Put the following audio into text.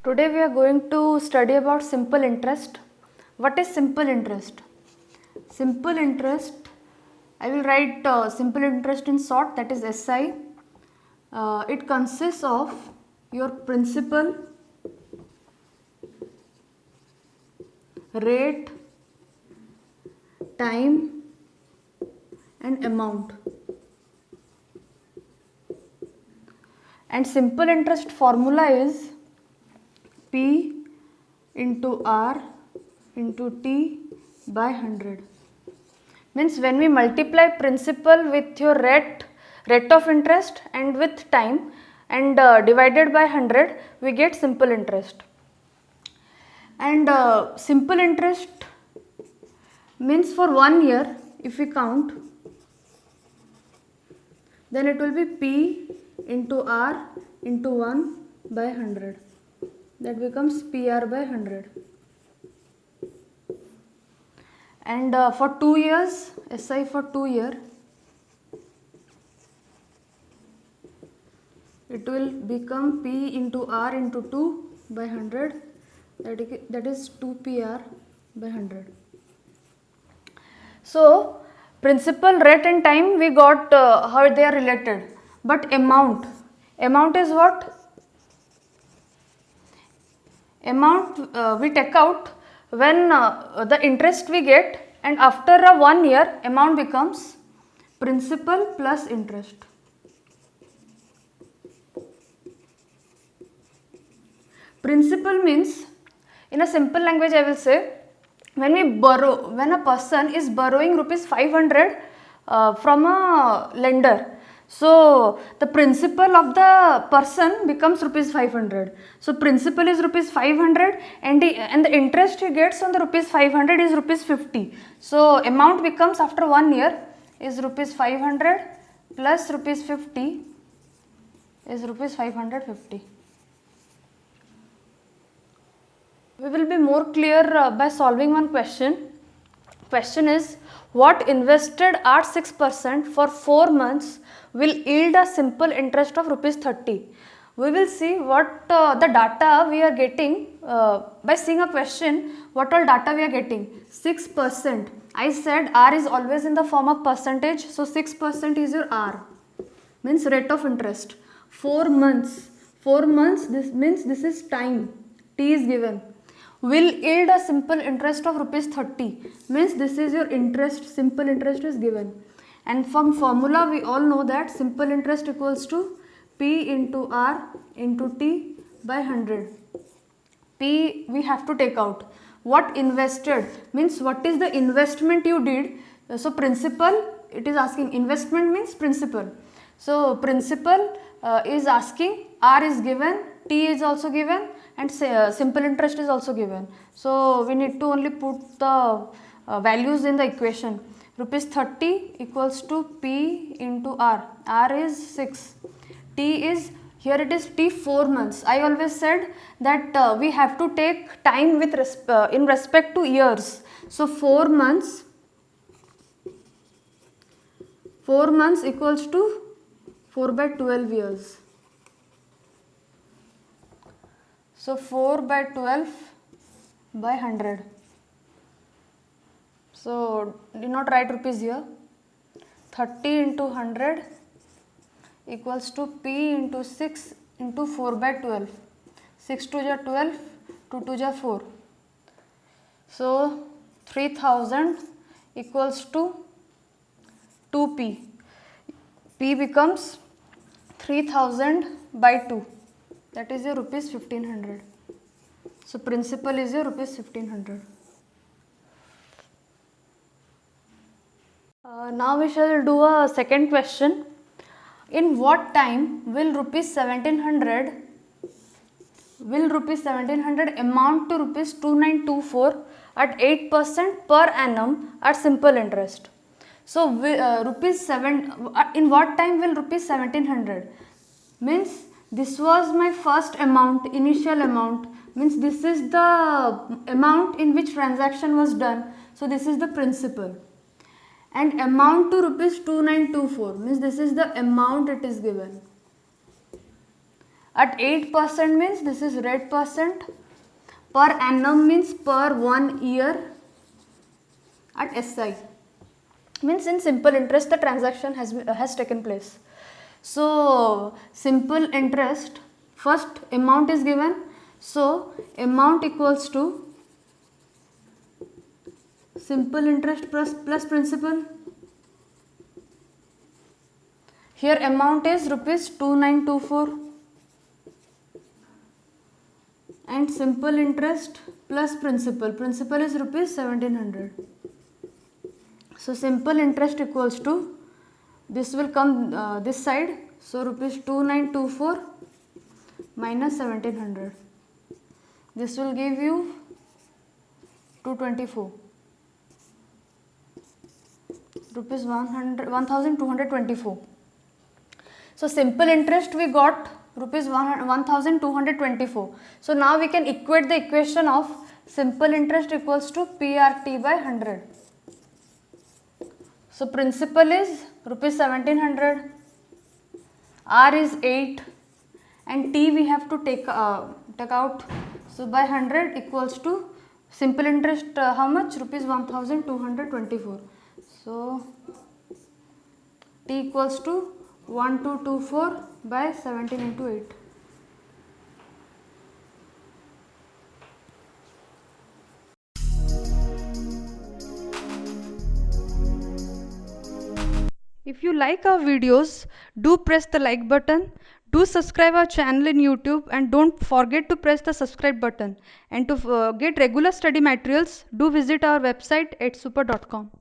Today we are going to study about simple interest. What is simple interest? Simple interest, I will write simple interest in short, that is SI. It consists of your principal, rate, time and amount. And simple interest formula is P into R into T by 100. Means when we multiply principal with your rate of interest and with time and divided by 100, we get simple interest. And simple interest means for 1 year, if we count, then it will be P into R into 1 by 100. That becomes PR by 100. And for 2 years, SI for 2 years, it will become P into R into 2 by 100. That is 2 PR by 100. So, principal, rate and time we got how they are related. But amount is what? Amount we take out when the interest we get, and after 1 year amount becomes principal plus interest. Principal means, in a simple language I will say, when a person is borrowing rupees 500 from a lender, so the principal of the person becomes rupees 500. So principal is rupees 500 and the interest he gets on the rupees 500 is rupees 50. So amount becomes after 1 year is rupees 500 plus rupees 50 is rupees 550. We will be more clear by solving one question. Question is, what invested at 6% for 4 months will yield a simple interest of rupees 30. We will see what the data we are getting by seeing a question, what all data we are getting. 6%. I said R is always in the form of percentage, so 6% is your R, means rate of interest. 4 months, this means this is time, T is given. Will yield a simple interest of rupees 30, means this is your interest, simple interest is given. And from formula we all know that simple interest equals to P into R into T by 100. P we have to take out. What invested means what is the investment you did. So principal, it is asking, investment means principal. So principal is asking, R is given, T is also given and simple interest is also given. So we need to only put the values in the equation. Rupees 30 equals to P into R. R is 6. T is, here it is T 4 months. I always said that we have to take time with in respect to years. So 4 months equals to 4 by 12 years. So 4 by 12 by 100. So do not write rupees here. 30 into 100 equals to P into 6 into 4 by 12. 6 to ja 12, 2 to ja 4. So 3000 equals to 2P. P becomes 3000 by 2. That is your rupees 1500. So principal is your rupees 1500. Now we shall do a second question. In what time will rupees 1700 amount to rupees 2924 at 8% per annum at simple interest? So in what time will rupees 1700 means this was my first amount, initial amount, means this is the amount in which transaction was done. So this is the principal. And amount to rupees 2924 means this is the amount it is given. At 8% means this is rate percent. Per annum means per 1 year. At SI means in simple interest the transaction has taken place. So simple interest, first amount is given, so amount equals to simple interest plus principal. Here amount is rupees 2924 and simple interest plus principal is rupees 1700. So simple interest equals to, this will come this side, so rupees 2924 minus 1700. This will give you 224. Rupees 1224. So simple interest we got rupees 1224. So now we can equate the equation of simple interest equals to PRT by 100. So principal is rupees 1700, R is 8 and T we have to take out. So by 100 equals to simple interest how much? Rupees 1224. So T equals to 1224 by 17 into 8. If you like our videos, do press the like button, do subscribe our channel in YouTube and don't forget to press the subscribe button. And to get regular study materials, do visit our website edsuper.com.